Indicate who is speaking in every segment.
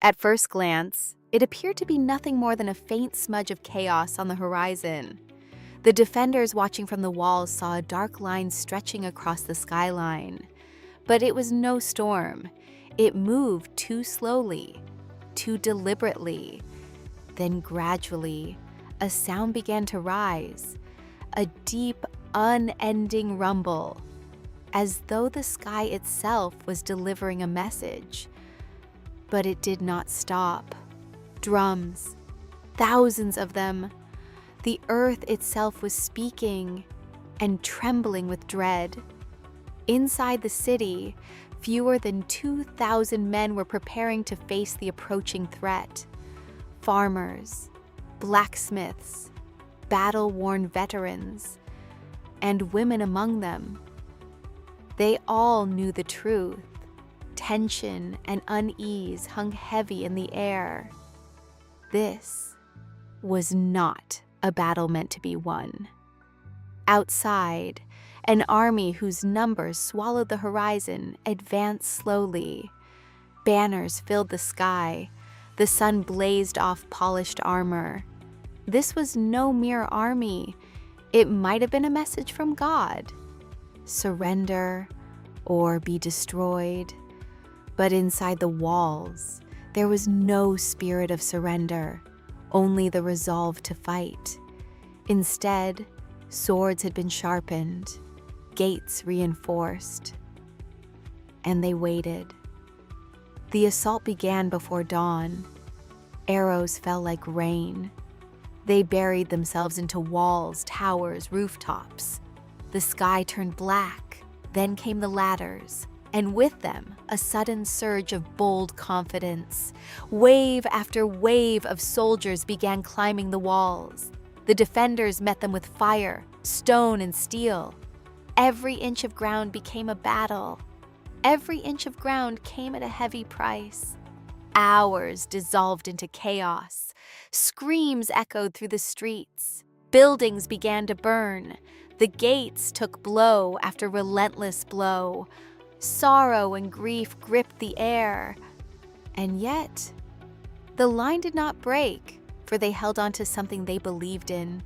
Speaker 1: At first glance, it appeared to be nothing more than a faint smudge of chaos on the horizon. The defenders watching from the walls saw a dark line stretching across the skyline. But it was no storm. It moved too slowly, too deliberately. Then gradually, a sound began to rise, a deep, unending rumble, as though the sky itself was delivering a message. But it did not stop. Drums, thousands of them. The earth itself was speaking and trembling with dread. Inside the city, fewer than 2,000 men were preparing to face the approaching threat. Farmers, blacksmiths, battle-worn veterans, and women among them. They all knew the truth. Tension and unease hung heavy in the air. This was not a battle meant to be won. Outside, an army whose numbers swallowed the horizon advanced slowly. Banners filled the sky. The sun blazed off polished armor. This was no mere army. It might have been a message from God. Surrender or be destroyed. But inside the walls, there was no spirit of surrender, only the resolve to fight. Instead, swords had been sharpened, gates reinforced, and they waited. The assault began before dawn. Arrows fell like rain. They buried themselves into walls, towers, rooftops. The sky turned black. Then came the ladders, and with them, a sudden surge of bold confidence. Wave after wave of soldiers began climbing the walls. The defenders met them with fire, stone, and steel. Every inch of ground became a battle. Every inch of ground came at a heavy price. Hours dissolved into chaos. Screams echoed through the streets. Buildings began to burn. The gates took blow after relentless blow. Sorrow and grief gripped the air. And yet, the line did not break, for they held on to something they believed in.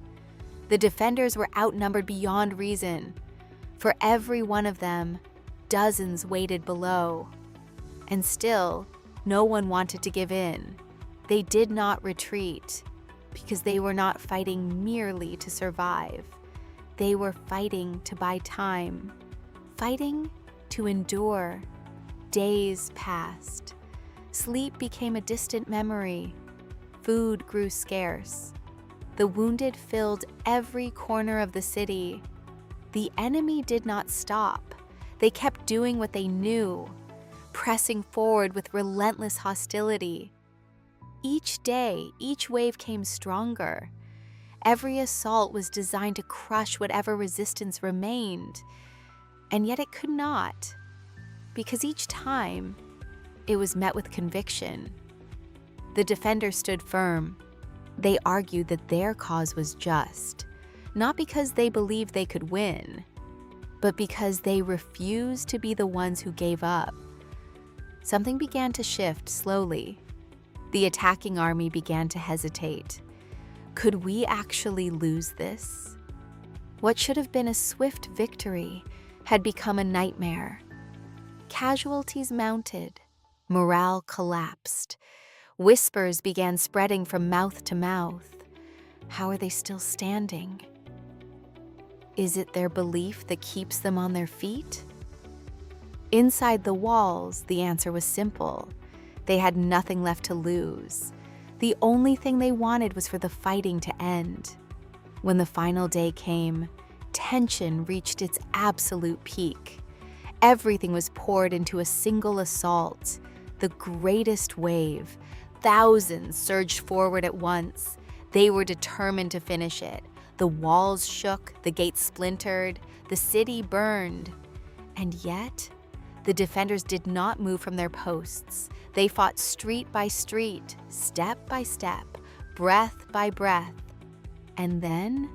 Speaker 1: The defenders were outnumbered beyond reason. For every one of them, dozens waited below. And still, no one wanted to give in. They did not retreat, because they were not fighting merely to survive. They were fighting to buy time, fighting to endure. Days passed. Sleep became a distant memory. Food grew scarce. The wounded filled every corner of the city. The enemy did not stop. They kept doing what they knew, pressing forward with relentless hostility. Each day, each wave came stronger. Every assault was designed to crush whatever resistance remained. And yet it could not, because each time, it was met with conviction. The defenders stood firm. They argued that their cause was just, not because they believed they could win, but because they refused to be the ones who gave up. Something began to shift slowly. The attacking army began to hesitate. Could we actually lose this? What should have been a swift victory had become a nightmare. Casualties mounted. Morale collapsed. Whispers began spreading from mouth to mouth. How are they still standing? Is it their belief that keeps them on their feet? Inside the walls, the answer was simple. They had nothing left to lose. The only thing they wanted was for the fighting to end. When the final day came, tension reached its absolute peak. Everything was poured into a single assault, the greatest wave. Thousands surged forward at once. They were determined to finish it. The walls shook, the gates splintered, the city burned. And yet, the defenders did not move from their posts. They fought street by street, step by step, breath by breath. And then,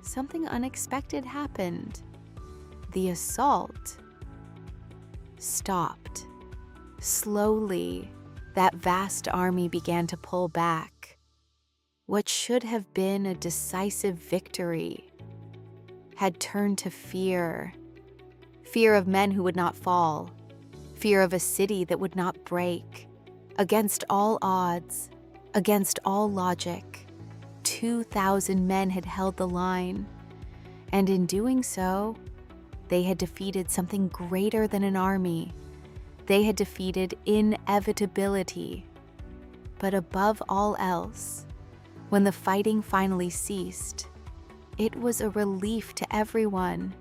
Speaker 1: something unexpected happened. The assault stopped. Slowly, That vast army began to pull back. What should have been a decisive victory had turned to fear. Fear of men who would not fall. Fear of a city that would not break. Against all odds, against all logic, 2,000 men had held the line. And in doing so, they had defeated something greater than an army. They had defeated inevitability. But above all else, when the fighting finally ceased, it was a relief to everyone.